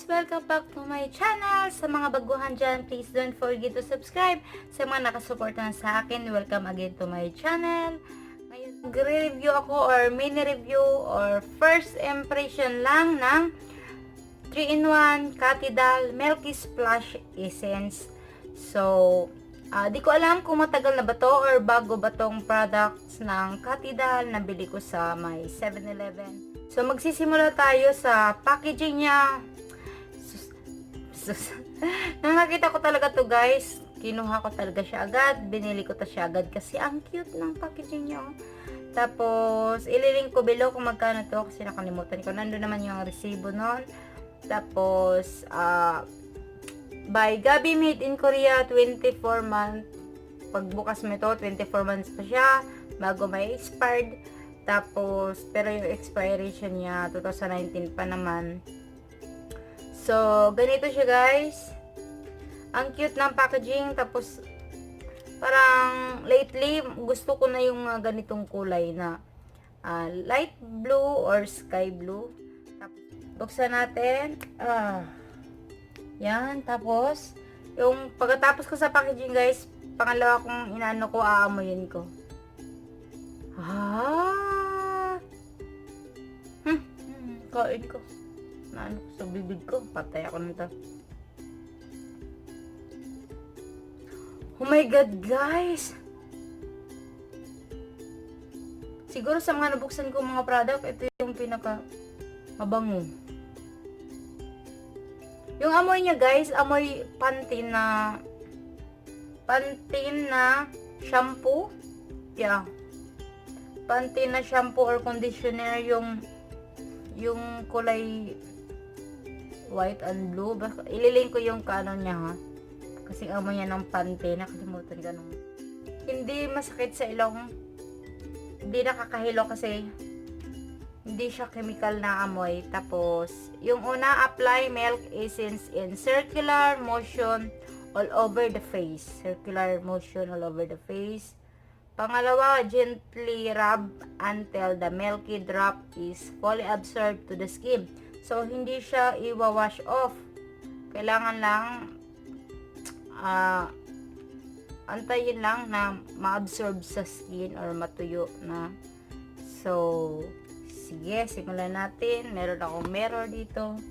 guys! Welcome back to my channel. Sa mga baguhan dyan, please don't forget to subscribe. Sa mga nakasuporta na sa akin, welcome again to my channel. Ngayon, mag-review ako or mini review or first impression lang ng 3-in-1 Katidal Milky Splash Essence. So, di ko alam kung matagal na ba to or bago ba tong products ng Katidal na bili ko sa my 7-Eleven. So, magsisimula tayo sa packaging niya. Nung nakita ko talaga to guys, kinuha ko talaga siya agad. Binili ko to siya agad kasi ang cute ng packaging niya. Tapos, ililink ko below kung magkano to kasi nakalimutan ko. Nandun naman yung resibo nun. Tapos, by Gabi Made in Korea, 24 month. Pagbukas mo ito, 24 months pa siya bago may expired. Tapos, pero yung expiration niya, 2019 pa naman. So, ganito siya guys. Ang cute ng packaging. Tapos, parang lately, gusto ko na yung ganitong kulay na light blue or sky blue. Tapos, buksan natin. Yan. Tapos, yung pagkatapos ko sa packaging guys, pangalawa kong inaano ko, aamoyin ko. Kain ko. Naano ko sa bibig ko. Patay ako nito. Oh my God, guys! Siguro sa mga nabuksan ko mga product, ito yung pinaka mabango. Yung amoy niya, guys, amoy Pantene na shampoo. Yeah. Pantene na shampoo or conditioner, yung kulay white and blue. Ililink ko yung kanon niya ha. Kasi amoy niya ng Pantene. Nakalimutan ka nung. Hindi masakit sa ilong. Hindi nakakahilo kasi hindi siya chemical na amoy. Tapos, yung una, apply milk essence in circular motion all over the face. Circular motion all over the face. Pangalawa, gently rub until the milky drop is fully absorbed to the skin. So, hindi siya i-wash off. Kailangan lang antayin lang na ma-absorb sa skin or matuyo na. So, sige, simulan natin. Meron akong mirror dito.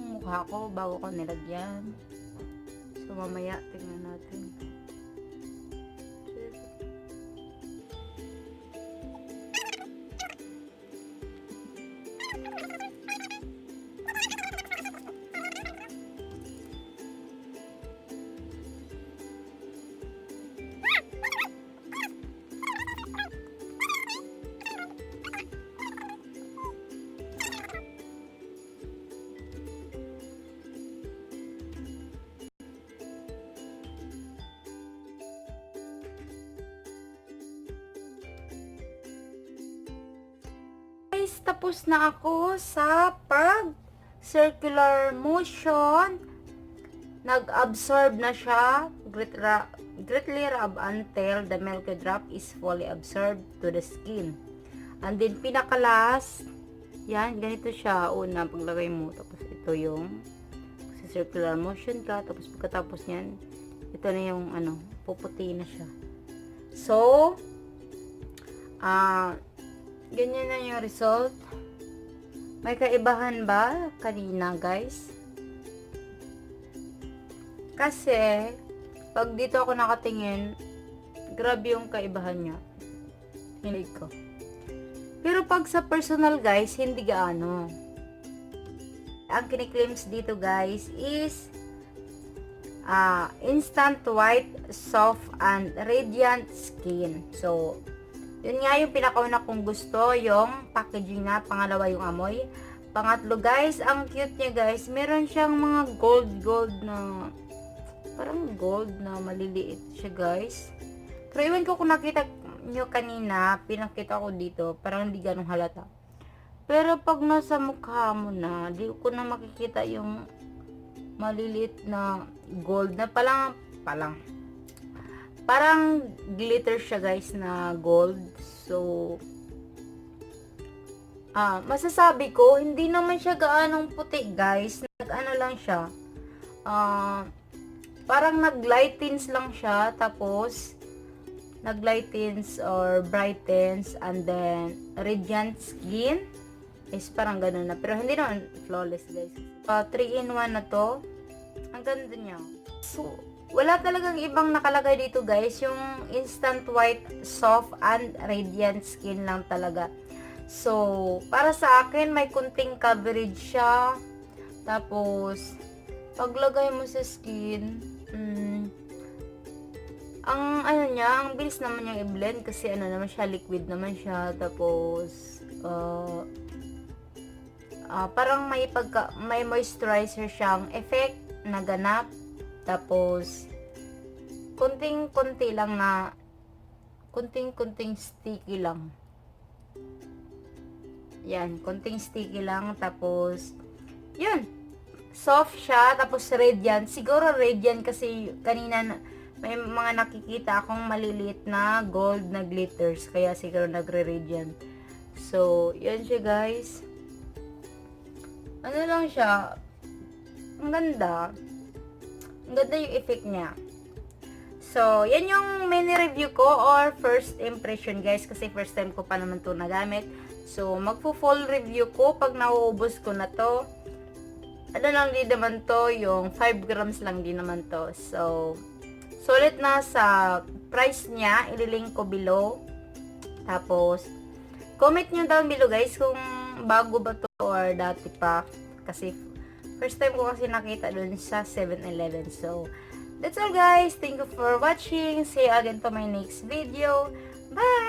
Mukha ko bago ko nilagyan. So, mamaya tingnan natin. Tapos na ako sa pag circular motion. Nag-absorb na siya. Greatly rub until the milky drop is fully absorbed to the skin. And then pinakalas, yan, ganito siya. Una, paglagay mo. Tapos ito yung circular motion ka. Tapos pagkatapos yan, ito na yung puputi na siya. So, ganyan na yung result. May kaibahan ba kanina, guys? Kasi, pag dito ako nakatingin, grabe yung kaibahan niya. Hindi ko. Pero pag sa personal, guys, hindi gaano. Ang kiniklims dito, guys, is instant white, soft, and radiant skin. So, yun nga yung pinakauna kong gusto, yung packaging na. Pangalawa yung amoy. Pangatlo guys, ang cute niya guys. Meron siyang mga gold na, parang gold na maliliit siya guys. Pero iwan ko kung nakita nyo kanina, pinakita ko dito, parang hindi ganun halata. Pero pag nasa mukha mo na, di ko na makikita yung maliliit na gold na palang parang glitter siya guys na gold. So, masasabi ko, hindi naman siya gaanong puti guys. Nag-ano lang siya. Parang nag-lightens lang siya. Tapos, nag-lightens or brightens and then radiant skin. Is parang ganun na. Pero hindi naman flawless guys. 3-in-1 na to. Ang ganda niya. So, wala talagang ibang nakalagay dito guys. Yung instant white, soft, and radiant skin lang talaga. So, para sa akin, may kunting coverage siya. Tapos, paglagay mo sa skin, ang ano niya, ang bilis naman niyang i-blend kasi ano naman siya, liquid naman siya. Tapos, parang may moisturizer siyang effect na ganap. Tapos, kunting-kunting sticky lang. Yan, konting sticky lang. Tapos, yun. Soft siya. Tapos, radiant. Siguro radiant kasi kanina may mga nakikita akong maliliit na gold na glitters. Kaya siguro nagre-radiant. So, yun siya guys. Ano lang siya. Ang ganda. Ang ganda yung effect niya. So, yan yung mini review ko or first impression guys. Kasi first time ko pa naman to nagamit. So, magpo-full review ko pag nauubos ko na to. Ano lang din naman to, yung 5 grams lang din naman to. So, sulit na sa price niya. Ililink ko below. Tapos, comment nyo down below guys kung bago ba to or dati pa. Kasi, first time ko kasi nakita dun sa 7-Eleven. So, that's all guys. Thank you for watching. See you again to my next video. Bye!